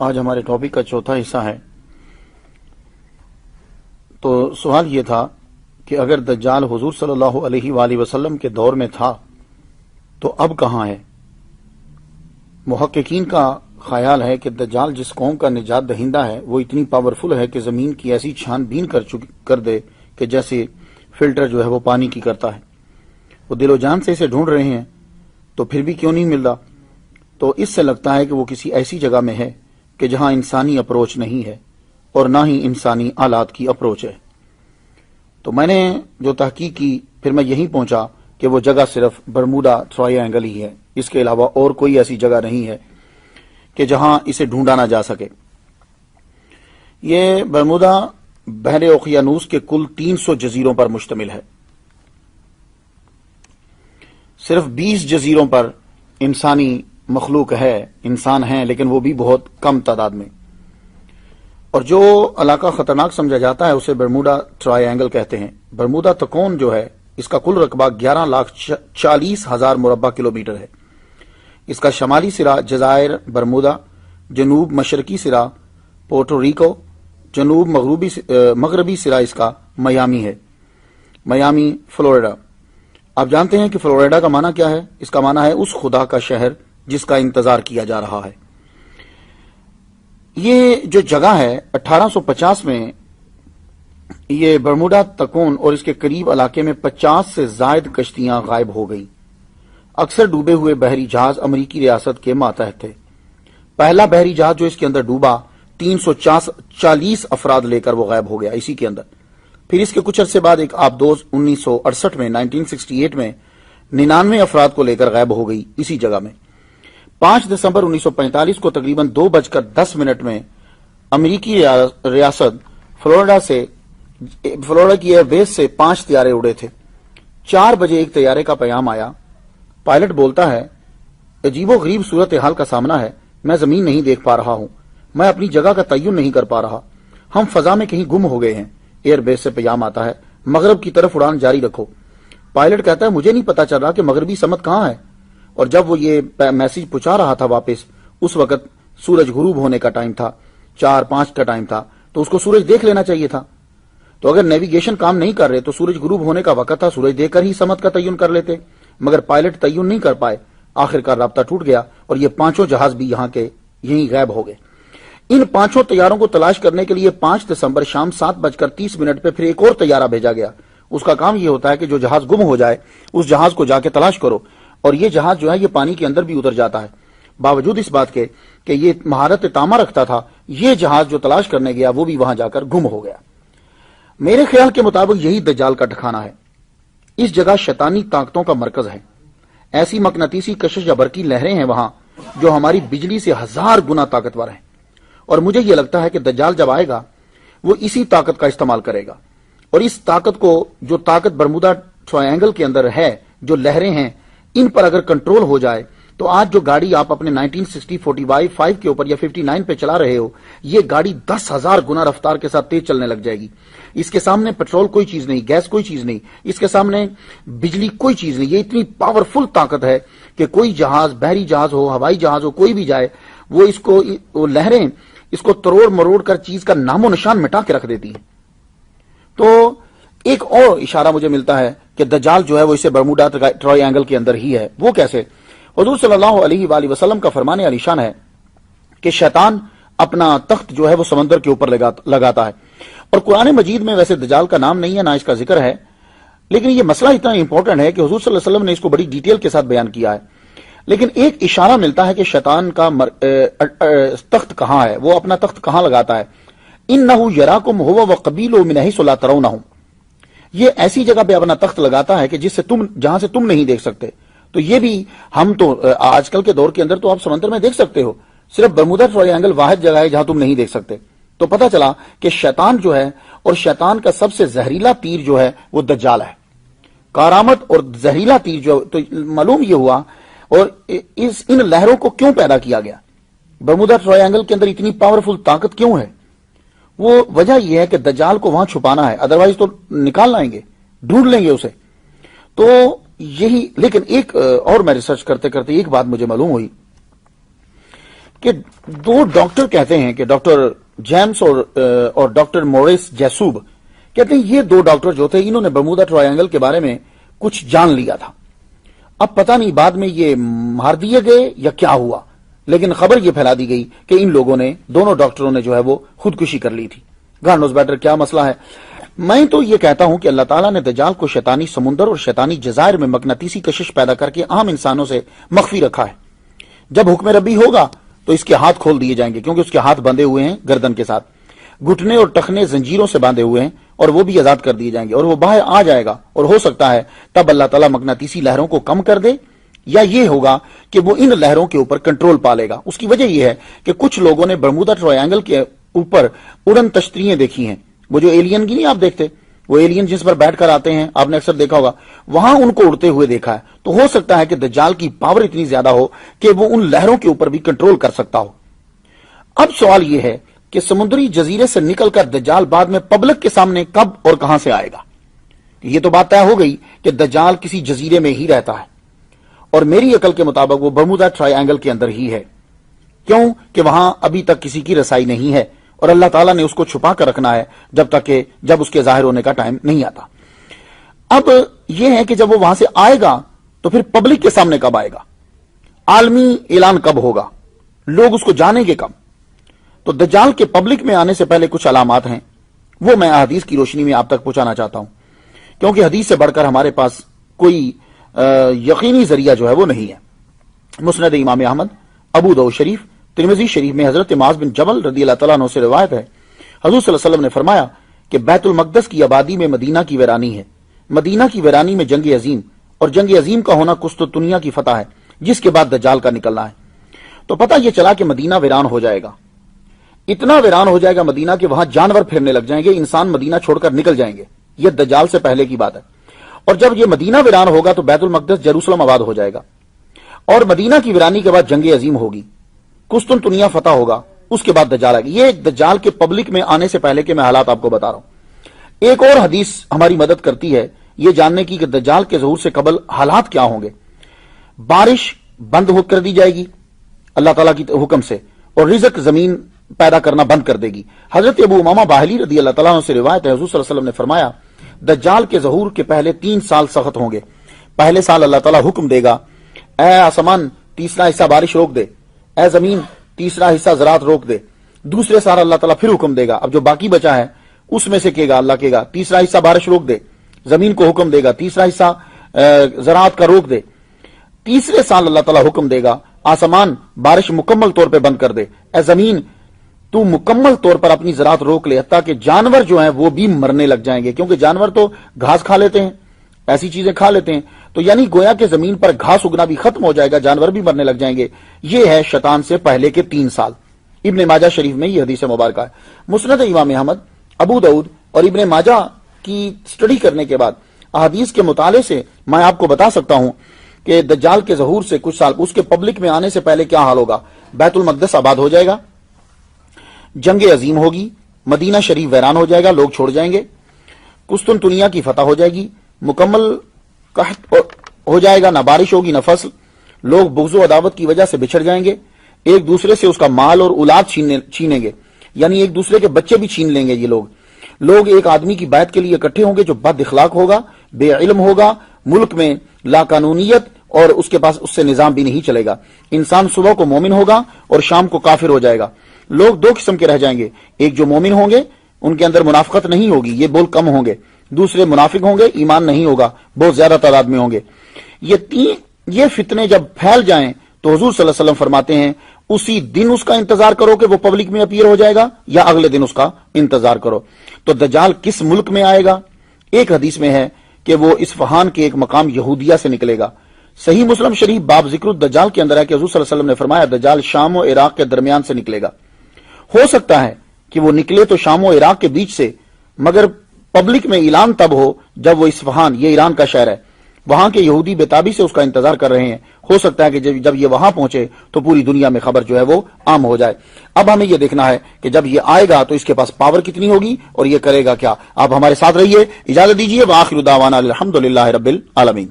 آج ہمارے ٹاپک کا چوتھا حصہ ہے۔ تو سوال یہ تھا کہ اگر دجال حضور صلی اللہ علیہ وآلہ وسلم کے دور میں تھا تو اب کہاں ہے؟ محققین کا خیال ہے کہ دجال جس قوم کا نجات دہندہ ہے وہ اتنی پاورفل ہے کہ زمین کی ایسی چھان بین کر دے کہ جیسے فلٹر جو ہے وہ پانی کی کرتا ہے۔ وہ دل و جان سے اسے ڈھونڈ رہے ہیں تو پھر بھی کیوں نہیں مل رہا؟ تو اس سے لگتا ہے کہ وہ کسی ایسی جگہ میں ہے کہ جہاں انسانی اپروچ نہیں ہے اور نہ ہی انسانی آلات کی اپروچ ہے۔ تو میں نے جو تحقیق کی پھر میں یہیں پہنچا کہ وہ جگہ صرف برمودا ٹرائینگل ہی ہے، اس کے علاوہ اور کوئی ایسی جگہ نہیں ہے کہ جہاں اسے ڈھونڈا نہ جا سکے۔ یہ برمودا بحر اوقیانوس کے کل 300 جزیروں پر مشتمل ہے۔ صرف 20 جزیروں پر انسانی مخلوق ہے، انسان ہیں، لیکن وہ بھی بہت کم تعداد میں۔ اور جو علاقہ خطرناک سمجھا جاتا ہے اسے برمودا ٹرائینگل کہتے ہیں۔ برمودا تکون جو ہے اس کا کل رقبہ 11,40,000 مربع کلومیٹر ہے۔ اس کا شمالی سرا جزائر برمودا، جنوب مشرقی سرا پورٹو ریکو، جنوب مغربی سرا اس کا میامی ہے، میامی فلوریڈا۔ آپ جانتے ہیں کہ فلوریڈا کا معنی کیا ہے؟ اس کا معنی ہے اس خدا کا شہر جس کا انتظار کیا جا رہا ہے۔ یہ جو جگہ ہے 1850 میں یہ برمودا تکون اور اس کے قریب علاقے میں 50 سے زائد کشتیاں غائب ہو گئیں۔ اکثر ڈوبے ہوئے بحری جہاز امریکی ریاست کے ماتحت تھے۔ پہلا بحری جہاز جو اس کے اندر ڈوبا 340 افراد لے کر وہ غائب ہو گیا اسی کے اندر۔ پھر اس کے کچھ عرصے بعد ایک آبدوز 1968 میں 1968 میں 99 افراد کو لے کر غائب ہو گئی اسی جگہ میں۔ 5 دسمبر 1945 کو تقریباً 2:10 میں امریکی ریاست فلوریڈا کی ایئر بیس سے 5 طیارے اڑے تھے۔ 4 بجے ایک طیارے کا پیغام آیا۔ پائلٹ بولتا ہے، عجیب و غریب صورتحال کا سامنا ہے، میں زمین نہیں دیکھ پا رہا ہوں، میں اپنی جگہ کا تعین نہیں کر پا رہا، ہم فضا میں کہیں گم ہو گئے ہیں۔ ایئر بیس سے پیغام آتا ہے، مغرب کی طرف اڑان جاری رکھو۔ پائلٹ کہتا ہے، مجھے نہیں پتا چل رہا کہ مغربی سمت کہاں ہے۔ اور جب وہ یہ میسج پہنچا رہا تھا واپس، اس وقت سورج غروب ہونے کا ٹائم تھا، 4-5 کا ٹائم تھا، تو اس کو سورج دیکھ لینا چاہیے تھا۔ تو اگر نیویگیشن کام نہیں کر رہے تو سورج غروب ہونے کا وقت تھا، سورج دیکھ کر ہی سمت کا تعین کر لیتے، مگر پائلٹ تعین نہیں کر پائے۔ آخرکار رابطہ ٹوٹ گیا اور یہ 5 جہاز بھی یہیں غائب ہو گئے۔ ان 5 طیاروں کو تلاش کرنے کے لیے 5 دسمبر شام 7:30 پہ پھر ایک اور طیارہ بھیجا گیا۔ اس کا کام یہ ہوتا ہے کہ جو جہاز گم ہو جائے اس جہاز کو جا کے تلاش کرو، اور یہ جہاز جو ہے یہ پانی کے اندر بھی اتر جاتا ہے۔ باوجود اس بات کے کہ یہ مہارت تامہ رکھتا تھا، یہ جہاز جو تلاش کرنے گیا وہ بھی وہاں جا کر گم ہو گیا۔ میرے خیال کے مطابق یہی دجال کا ٹھکانہ ہے۔ اس جگہ شیطانی طاقتوں کا مرکز ہے۔ ایسی مقناطیسی کشش یا برقی لہریں ہیں وہاں جو ہماری بجلی سے 1000 گنا طاقتور ہیں، اور مجھے یہ لگتا ہے کہ دجال جب آئے گا وہ اسی طاقت کا استعمال کرے گا، اور اس طاقت کو، جو طاقت برمودا ٹرائینگل کے اندر ہے، جو لہریں ہیں، ان پر اگر کنٹرول ہو جائے تو آج جو گاڑی آپ اپنے 1960 45 کے اوپر یا 59 پہ چلا رہے ہو، یہ گاڑی 10,000 گنا رفتار کے ساتھ تیز چلنے لگ جائے گی۔ اس کے سامنے پیٹرول کوئی چیز نہیں، گیس کوئی چیز نہیں، اس کے سامنے بجلی کوئی چیز نہیں۔ یہ اتنی پاورفل طاقت ہے کہ کوئی جہاز، بحری جہاز ہو، ہوائی جہاز ہو، کوئی بھی جائے، وہ لہریں اس کو تروڑ مروڑ کر چیز کا نام و نشان مٹا کے رکھ دیتی ہیں۔ تو ایک اور اشارہ مجھے ملتا ہے کہ دجال جو ہے وہ اسے برمودا ٹرائینگل کے اندر ہی ہے۔ وہ کیسے؟ حضور صلی اللہ علیہ وآلہ وسلم کا فرمان علی شان ہے کہ شیطان اپنا تخت جو ہے وہ سمندر کے اوپر لگاتا ہے، اور قرآن مجید میں ویسے دجال کا نام نہیں ہے، نہ اس کا ذکر ہے، لیکن یہ مسئلہ اتنا امپورٹنٹ ہے کہ حضور صلی اللہ علیہ وسلم نے اس کو بڑی ڈیٹیل کے ساتھ بیان کیا ہے۔ لیکن ایک اشارہ ملتا ہے کہ شیطان کا تخت کہاں ہے، وہ اپنا تخت کہاں لگاتا ہے۔ اِنَّهُ يَرَاكُمْ هُوَ وَقَبِيلُهُ مِنْ حَيْثُ لَا تَرَوْنَهُمْ، یہ ایسی جگہ پہ اپنا تخت لگاتا ہے کہ جہاں سے تم نہیں دیکھ سکتے۔ تو یہ بھی ہم تو آج کل کے دور کے اندر تو آپ سمندر میں دیکھ سکتے ہو، صرف برمودا ٹرائینگل واحد جگہ ہے جہاں تم نہیں دیکھ سکتے۔ تو پتہ چلا کہ شیطان جو ہے، اور شیطان کا سب سے زہریلا تیر جو ہے وہ دجال ہے۔ کارآمد اور زہریلا تیر جو، تو معلوم یہ ہوا، اور ان لہروں کو کیوں پیدا کیا گیا، برمودا ٹرائینگل کے اندر اتنی پاورفل طاقت کیوں ہے؟ وہ وجہ یہ ہے کہ دجال کو وہاں چھپانا ہے، ادروائز تو نکال لائیں گے، ڈھونڈ لیں گے اسے۔ تو یہی، لیکن ایک اور میں ریسرچ کرتے کرتے ایک بات مجھے معلوم ہوئی کہ دو ڈاکٹر کہتے ہیں کہ ڈاکٹر جیمس اور ڈاکٹر موریس جیسوب کہتے ہیں یہ دو ڈاکٹر جو تھے انہوں نے برمودا ٹرائنگل کے بارے میں کچھ جان لیا تھا. اب پتہ نہیں بعد میں یہ مار دیے گئے یا کیا ہوا، لیکن خبر یہ پھیلا دی گئی کہ ان لوگوں نے، دونوں ڈاکٹروں نے جو ہے وہ خودکشی کر لی تھی. گاڈ نوز بیٹر کیا مسئلہ ہے. میں تو یہ کہتا ہوں کہ اللہ تعالیٰ نے دجال کو شیطانی سمندر اور شیطانی جزائر میں مقناطیسی کشش پیدا کر کے عام انسانوں سے مخفی رکھا ہے. جب حکم ربی ہوگا تو اس کے ہاتھ کھول دیے جائیں گے، کیونکہ اس کے ہاتھ بندھے ہوئے ہیں گردن کے ساتھ، گھٹنے اور ٹخنے زنجیروں سے باندھے ہوئے ہیں، اور وہ بھی آزاد کر دیے جائیں گے اور وہ باہر آ جائے گا. اور ہو سکتا ہے تب اللہ تعالیٰ مقناطیسی لہروں کو کم کر دے، یا یہ ہوگا کہ وہ ان لہروں کے اوپر کنٹرول پا لے گا. اس کی وجہ یہ ہے کہ کچھ لوگوں نے برمودا ٹرائنگل کے اوپر اڑن تشتریاں دیکھی ہیں. وہ جو ایلین کی نہیں آپ دیکھتے، وہ ایلین جس پر بیٹھ کر آتے ہیں، آپ نے اکثر دیکھا ہوگا، وہاں ان کو اڑتے ہوئے دیکھا ہے. تو ہو سکتا ہے کہ دجال کی پاور اتنی زیادہ ہو کہ وہ ان لہروں کے اوپر بھی کنٹرول کر سکتا ہو. اب سوال یہ ہے کہ سمندری جزیرے سے نکل کر دجال بعد میں پبلک کے سامنے کب اور کہاں سے آئے گا. یہ تو بات طے ہو گئی کہ دجال کسی جزیرے میں ہی رہتا ہے، اور میری عقل کے مطابق وہ برمودا ٹرائی اینگل کے اندر ہی ہے. کیوں کہ وہاں ابھی تک کسی کی رسائی نہیں ہے، اور اللہ تعالیٰ نے اس کو چھپا کر رکھنا ہے جب اس کے ظاہر ہونے کا ٹائم نہیں آتا. اب یہ ہے کہ جب وہ وہاں سے آئے گا تو پھر پبلک کے سامنے کب آئے گا، عالمی اعلان کب ہوگا، لوگ اس کو جانیں گے کب. تو دجال کے پبلک میں آنے سے پہلے کچھ علامات ہیں، وہ میں حدیث کی روشنی میں آپ تک پہنچانا چاہتا ہوں، کیونکہ حدیث سے بڑھ کر ہمارے پاس کوئی یقینی ذریعہ جو ہے وہ نہیں ہے. مسند امام احمد، ابو داؤد شریف، ترمذی شریف میں حضرت معاذ بن جبل رضی اللہ تعالیٰ عنہ سے روایت ہے، حضور صلی اللہ علیہ وسلم نے فرمایا کہ بیت المقدس کی آبادی میں مدینہ کی ویرانی ہے، مدینہ کی ویرانی میں جنگ عظیم، اور جنگ عظیم کا ہونا قسطنطنیہ کی فتح ہے، جس کے بعد دجال کا نکلنا ہے. تو پتہ یہ چلا کہ مدینہ ویران ہو جائے گا، اتنا ویران ہو جائے گا مدینہ کہ وہاں جانور پھرنے لگ جائیں گے، انسان مدینہ چھوڑ کر نکل جائیں گے. یہ دجال سے پہلے کی بات ہے. اور جب یہ مدینہ ویران ہوگا تو بیت المقدس جیروسلم آباد ہو جائے گا، اور مدینہ کی ویرانی کے بعد جنگ عظیم ہوگی، قسطنطنیہ فتح ہوگا، اس کے بعد دجال آئے گا. یہ دجال کے پبلک میں آنے سے پہلے کے میں حالات آپ کو بتا رہا ہوں. ایک اور حدیث ہماری مدد کرتی ہے یہ جاننے کی کہ دجال کے ظہور سے قبل حالات کیا ہوں گے. بارش بند ہو کر دی جائے گی اللہ تعالیٰ کی حکم سے، اور رزق زمین پیدا کرنا بند کر دے گی. حضرت ابو امامہ باہلی رضی اللہ تعالیٰ عنہ سے روایت ہے، حضور صلی اللہ علیہ وسلم نے فرمایا دجال کے ظہور کے پہلے 3 سال سخت ہوں گے. پہلے سال اللہ تعالیٰ حکم دے گا، اے آسمان تیسرا حصہ بارش روک دے، اے زمین تیسرا حصہ زراعت روک دے. دوسرے سال اللہ تعالیٰ پھر حکم دے گا، اب جو باقی بچا ہے اس میں سے کہے گا، اللہ کہے گا تیسرا حصہ بارش روک دے، زمین کو حکم دے گا تیسرا حصہ زراعت کا روک دے. تیسرے سال اللہ تعالیٰ حکم دے گا، آسمان بارش مکمل طور پہ بند کر دے، اے زمین تو مکمل طور پر اپنی زراعت روک لے، حتیٰ کہ جانور جو ہیں وہ بھی مرنے لگ جائیں گے، کیونکہ جانور تو گھاس کھا لیتے ہیں، ایسی چیزیں کھا لیتے ہیں. تو یعنی گویا کہ زمین پر گھاس اگنا بھی ختم ہو جائے گا، جانور بھی مرنے لگ جائیں گے. یہ ہے شیطان سے پہلے کے 3 سال. ابن ماجہ شریف میں یہ حدیث مبارکہ ہے. مسند امام احمد، ابو داؤد اور ابن ماجہ کی سٹڈی کرنے کے بعد احادیث کے مطالعے سے میں آپ کو بتا سکتا ہوں کہ دجال کے ظہور سے کچھ سال اس کے پبلک میں آنے سے پہلے کیا حال ہوگا. بیت المقدس آباد ہو جائے گا، جنگ عظیم ہوگی، مدینہ شریف ویران ہو جائے گا، لوگ چھوڑ جائیں گے، قسطنطنیہ کی فتح ہو جائے گی، مکمل قحط ہو جائے گا، نہ بارش ہوگی نہ فصل، لوگ بغض و عداوت کی وجہ سے بچھڑ جائیں گے، ایک دوسرے سے اس کا مال اور اولاد چھینیں گے، یعنی ایک دوسرے کے بچے بھی چھین لیں گے. یہ لوگ ایک آدمی کی بیعت کے لیے اکٹھے ہوں گے جو بد اخلاق ہوگا، بے علم ہوگا، ملک میں لا قانونیت اور اس کے پاس اس سے نظام بھی نہیں چلے گا. انسان صبح کو مومن ہوگا اور شام کو کافر ہو جائے گا. لوگ 2 قسم کے رہ جائیں گے، ایک جو مومن ہوں گے ان کے اندر منافقت نہیں ہوگی، یہ بول کم ہوں گے، دوسرے منافق ہوں گے، ایمان نہیں ہوگا، بہت زیادہ تعداد میں ہوں گے. یہ فتنے جب پھیل جائیں تو حضور صلی اللہ علیہ وسلم فرماتے ہیں اسی دن اس کا انتظار کرو کہ وہ پبلک میں اپیئر ہو جائے گا، یا اگلے دن اس کا انتظار کرو. تو دجال کس ملک میں آئے گا؟ ایک حدیث میں ہے کہ وہ اصفہان کے ایک مقام یہودیہ سے نکلے گا. صحیح مسلم شریف باب ذکر الدجال کے اندر ہے کہ حضور صلی اللہ علیہ وسلم نے فرمایا دجال شام و عراق کے درمیان سے نکلے گا. ہو سکتا ہے کہ وہ نکلے تو شام و عراق کے بیچ سے، مگر پبلک میں اعلان تب ہو جب وہ اصفہان، یہ ایران کا شہر ہے، وہاں کے یہودی بےتابی سے اس کا انتظار کر رہے ہیں. ہو سکتا ہے کہ جب یہ وہاں پہنچے تو پوری دنیا میں خبر جو ہے وہ عام ہو جائے. اب ہمیں یہ دیکھنا ہے کہ جب یہ آئے گا تو اس کے پاس پاور کتنی ہوگی اور یہ کرے گا کیا. آپ ہمارے ساتھ رہیے، اجازت دیجیے. وآخر دعوانا الحمدللہ رب العالمین.